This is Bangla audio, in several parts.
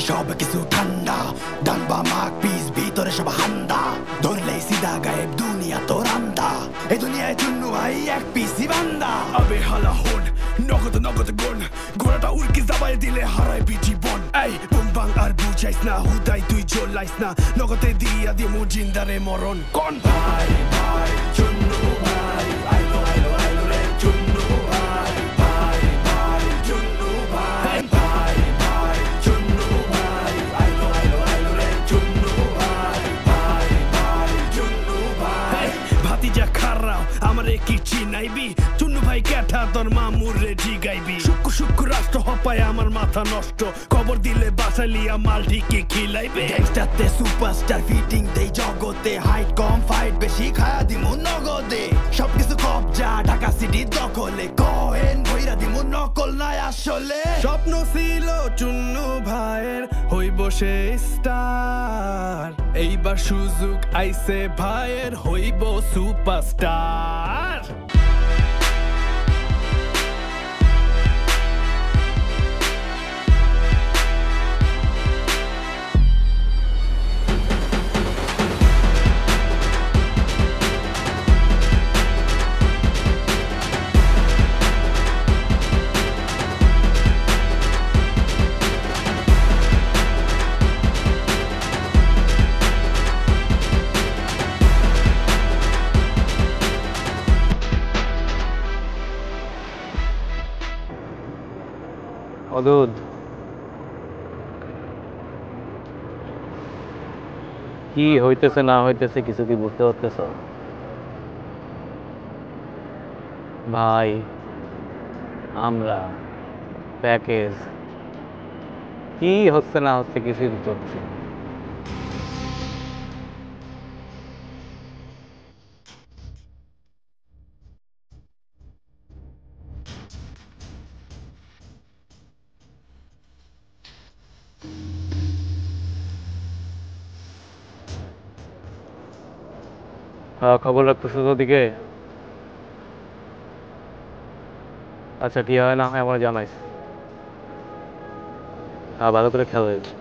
সব কিছু ঠান্ডা, ডান বা মাক পিস ভিতরে সব হান্দা, ধরলেই সিধা গায়েব দুনিয়া তোর আন্দা, এই দুনিয়ায় চুন্নু ভাই এক পিসি বান্দা। আবে হালা হন নগদ নগদ গন, ঘোড়াটা উড়কি জাবাই দিলে হারাই জীবন। এই বুম বাং আর বুঝাইস না, হুদাই তুই জ্বলাইস না, নগদে দিয়া দিমু জিন্দারে মরণ। কোন ভাই ভাই চুন্নু ভাই, আইলো আইলো আইলো রে চুন্নু ভাই, ভাই ভাই চুন্নু ভাই, ভাই ভাই চুন্নু ভাই, আইলো আইলো আইলো রে চুন্নু ভাই, ভাই ভাই চুন্নু ভাই। ভাতিজা খারাও আমারে কি চিনাইবি, চুন্নু ভাই কেঠা তোর মামুর রে জিগাইবি, শুক্কু শুক্কু রাষ্ট্র হপায় আমার মাথা নষ্ট, খবর দিলে বাসালিয়া মাল ঠিকই খিলাইবে। গ্যাংস্টারতে সুপারস্টার ফিটিং দেই জগতে, হাইট কম ফাইট বেশি খায়া দিমু নগদে, সবকিছু কবজা ঢাকা সিটি দখলে, কহেন ভইরা দিমু নকল নাই আসলে। স্বপ্ন ছিল চুন্নু ভাইয়ের হইব সে স্টার, এইবার সুযোগ আইছে ভাইয়ের হইব সুপারস্টার। অদূত কি হইতেছে না হইতেছে কিছু কি বুঝতে পারতেছ ভাই? আমরা প্যাকেজ কি হচ্ছে না হচ্ছে কিছুই বুঝতে পারছি না। খবর রাখতেছো তো ওদিকে? আচ্ছা কি হয় না হয় আমার জানাইস। ভালো করে খেয়াল রাখিস।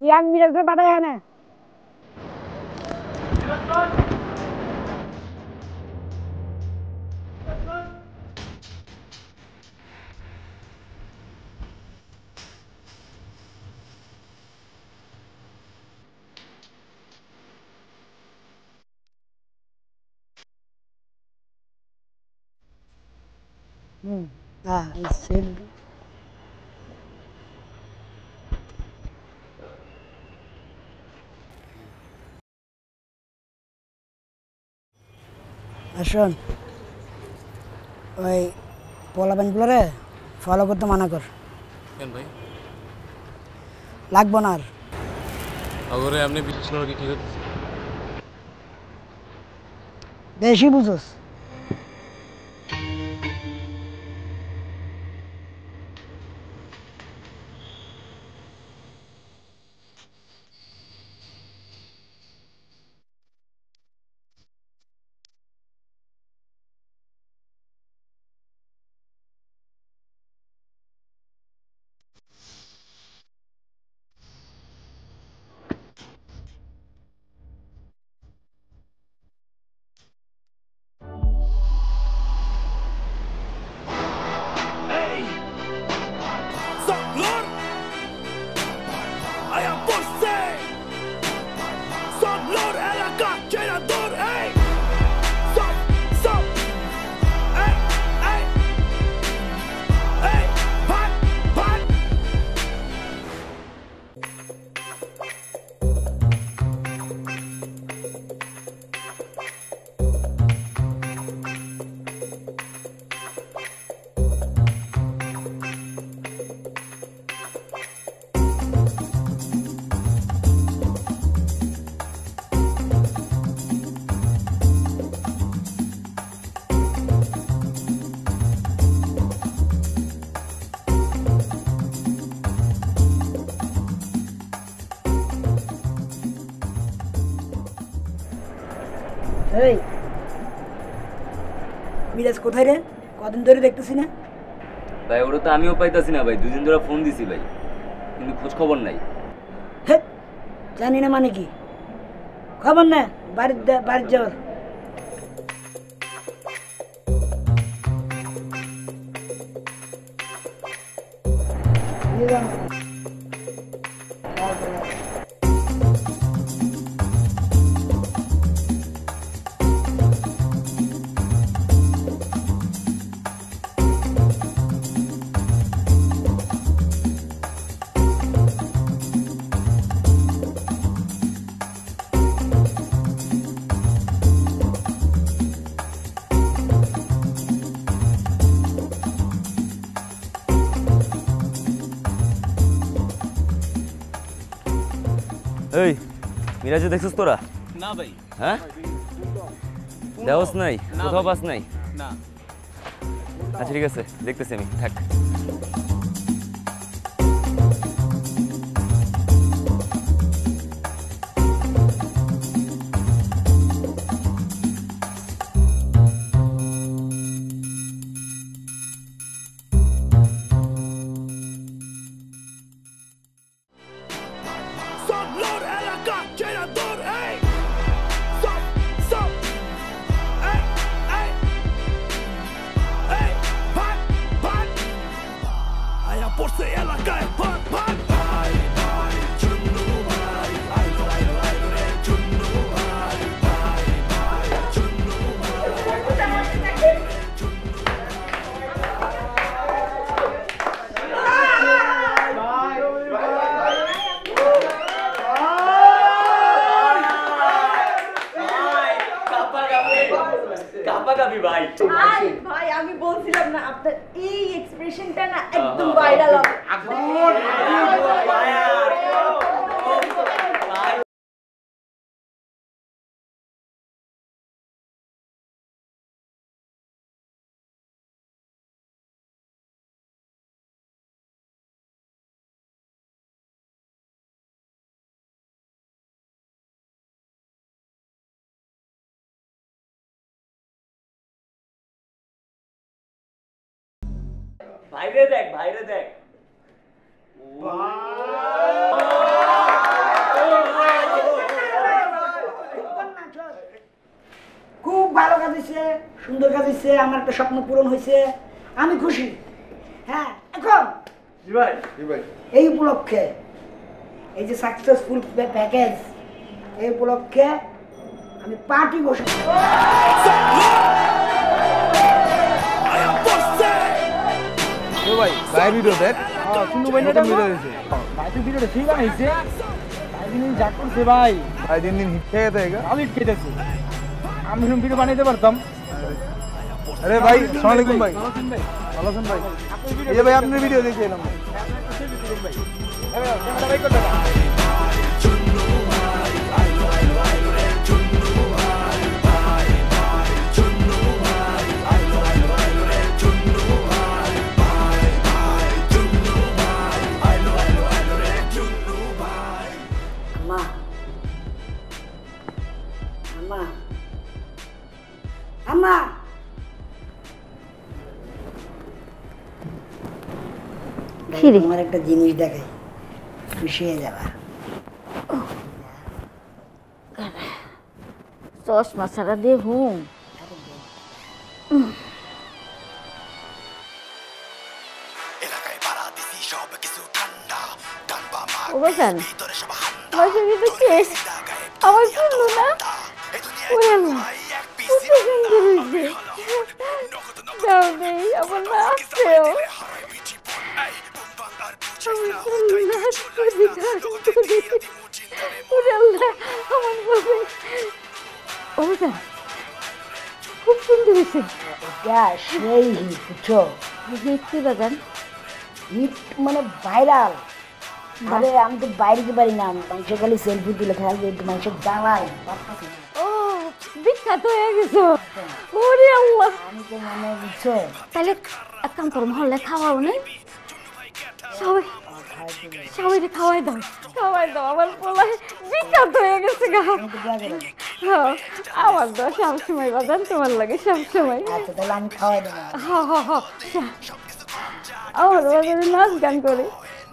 ইয়াং মিরাজে পাঠায় না। শোন, ওই পোলাপানগুলোরে ফলো করতে মানা কর। কেন ভাই? লাগবো না আর। আগরে আপনি বিশেষ করে কি ঠিক হচ্ছে? বেশি বুঝোস। এই মিরাজ কোথায় রে? কদিন ধরে দেখতেছি না। ভাই ওটা তো আমিও পাইতাছি না ভাই, দুদিন ধরে ফোন দিছি ভাই, কিন্তু খোঁজ খবর নাই। হ্যাঁ জানি না মানে কি খবর না, বাড়ির যাওয়ার। এই মিরাজে দেখছিস তোরা? না ভাই। হ্যাঁ দেওস নাই, কোথাও পাস নাই? না। আচ্ছা ঠিক আছে, দেখতেছি আমি, থাক। Lord এলাকা চেনা দূর এই সব সব এই এই এই ভাট ভাট আয়া পড়ছে এলাকায় ভাট ভাট ভাই ভাই চুন্নু ভাই আইলো আইলো আইলো রে চুন্নু ভাই ভাই ভাই চুন্নু ভাই ভাই আমি বলছিলাম না আপনার এই এক্সপ্রেশনটা না একদম ভাইরাল হবে। ভাইরে দেখ, ভাইরে দেখ। খুব ভালো কাজ হয়েছে, সুন্দর কাজ হয়েছে, আমার একটা স্বপ্ন পূরণ হয়েছে, আমি খুশি। হ্যাঁ এখন এই উপলক্ষে এই যে সাকসেসফুল প্যাকেজ, এই উপলক্ষে আমি পার্টি বসেছি। আয়া পড়ছে ভাই ভাই ভিডিও দেখ। শুনু ভাই নতুন ভিডিও দিয়েছে। ভাই তো ভিডিওটা ঠিক বানাইছে। ভাই দিন যা করছে ভাই। ভাই দিন দিন হিট খেয়ে দেয়। আমি হিট খেতেছি। আমি এরকম ভিডিও বানাইতে পারতাম। আরে ভাই আসসালামু আলাইকুম ভাই। ভালো আছেন ভাই? এই যে ভাই আপনার ভিডিও দেখে এলাম ভাই। ভাই করতে না। চুন্নু ভাই আইলো আইলো আইলো রে চুন্নু ভাই ভাই ভাই চুন্নু ভাই আইলো আইলো আইলো রে চুন্নু ভাই ভাই ভাই চুন্নু ভাই আইলো আইলো আইলো রে চুন্নু ভাই। আম্মা আম্মা আম্মা তোমার একটা জিনিস দেখাই, খুশি হয়ে যাবা। চশমা ছাড়া দিয়ে হুম এলাকায় পাড়া দিছি সব কিছু ঠান্ডা টানবা মাগ ওবাজান ভিতরে সব হান্দা মাঝে ভিতরে কে আমার শুনলো না এই দুনিয়ায় ওরে চুন্নু আল্লাহ, ভাই এক কত পিসি সুন্দর হয়েছে। দাও নেই আমার নাচছেও হারাই মিঠি বোন এই বুম বাং আর বুঝে আমি না শুনলো না ওরে আল্লাহ আমার বাবা ওবাজান খুব সুন্দর হয়েছে। এটা সেই হিট, বুঝছো? হিট কি বাজান? হিট মানে ভাইরাল। আরে আমি তো বাইরে পারি না, মানুষের খালি সেলফি তুলে থাকবে, মানুষের জ্বালায় পারতাছি না। ও বিখ্যাত হয়ে গেছো। ওরে আল্লাহ, আমি তো মানে বুঝছো তাহলে এক কাম করো, মহল্লে খাওয়াও নেই, সবাই সবাই খাওয়াই দাও, খাওয়াই দাও। আমার পোলায় বিখ্যাত হয়ে গেছে গা। হ্যাঁ, আমার তো সবসময় বাজান তোমার লাগে সবসময়। আচ্ছা তাহলে আমি খাওয়াই দেবো। আমার বাজারে নাচ গান করে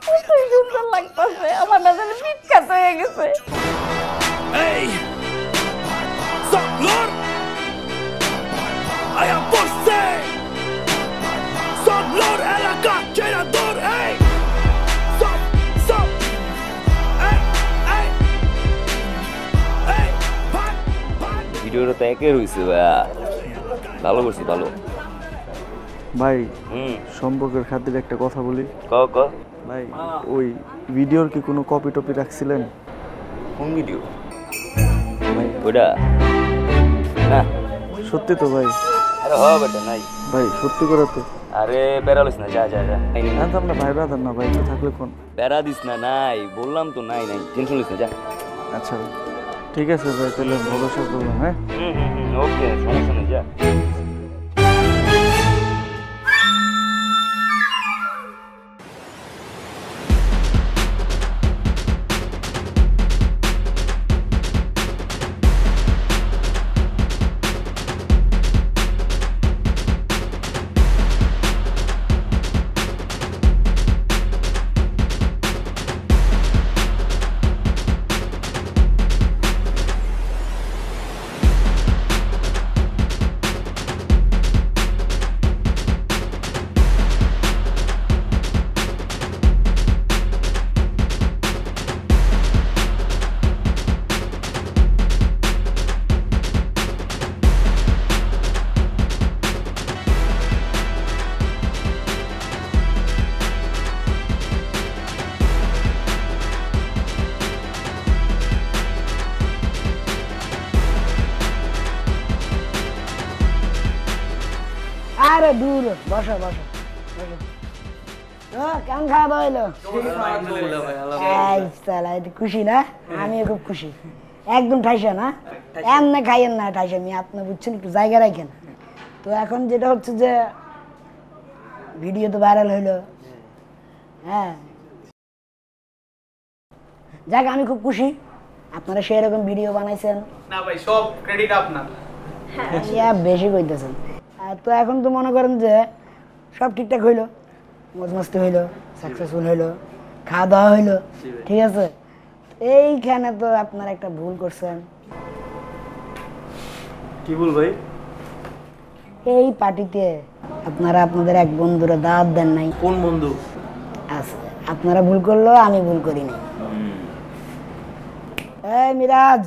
কতই সুন্দর লাগতেছে, আমার বাজারে বিখ্যাত হয়ে গেছে। Hey! Soglor! I am Bosse! Soglor è la cacciatore! Hey! Stop! Hey! Hey! Hey! ভিডিওটা তো একের হয়েছে ভাইয়া, ভালো করছি ভালো। ভাই হুম, সম্পর্কের খাতিরে একটা কথা বলি। ক ভাই ওই ভিডিওর কি কোনো কপি টপি রাখছিলেন? কোন ভিডিও ওইটা? না সত্যি তো ভাই? আরে হ বেটা নাই ভাই সত্যি করে তো? আরে বেড়ালিস না, যা জানতাম না ভাই, ব্রাদার না ভাই, তো থাকলে কোন? বেড়া দিস না, নাই বললাম তো, নাই টেনশন লিস না, যা। আচ্ছা ভাই ঠিক আছে ভাই, তাহলে ভরসা করলাম। হ্যাঁ ওকে, সমস্যা নেই, যা। আরে দূর, বসো। কেমন খাওয়া দাওয়া হইলো? খুশি না? আমিও খুব খুশি। একদম ঠাইসা না, এমনি খাইয়েন না ঠাইসা, আমি আপনি বুঝছেন, একটু জায়গা রাখেন। তো এখন যেটা হচ্ছে যে ভিডিও তো ভাইরাল হইলো, হ্যাঁ যাক আমি খুব খুশি আপনারা সেরকম ভিডিও বানাইছেন। না ভাই সব ক্রেডিট আপনার। বেশি কইতেছেন। তো এখন তো মনে করেন যে সব ঠিকঠাক হইলো, মজ মস্তি হইলো, সাকসেসফুল হইলো, খাওয়া দাওয়া হইলো, ঠিক আছে। এইখানে তো আপনারা একটা ভুল করছেন। কি ভুল ভাই? এই পার্টিতে আপনারা আপনাদের এক বন্ধুরা দাওয়াত দেন নাই। কোন বন্ধু? আচ্ছা আপনারা ভুল করলো, আমি ভুল করি নাই। এই মিরাজ,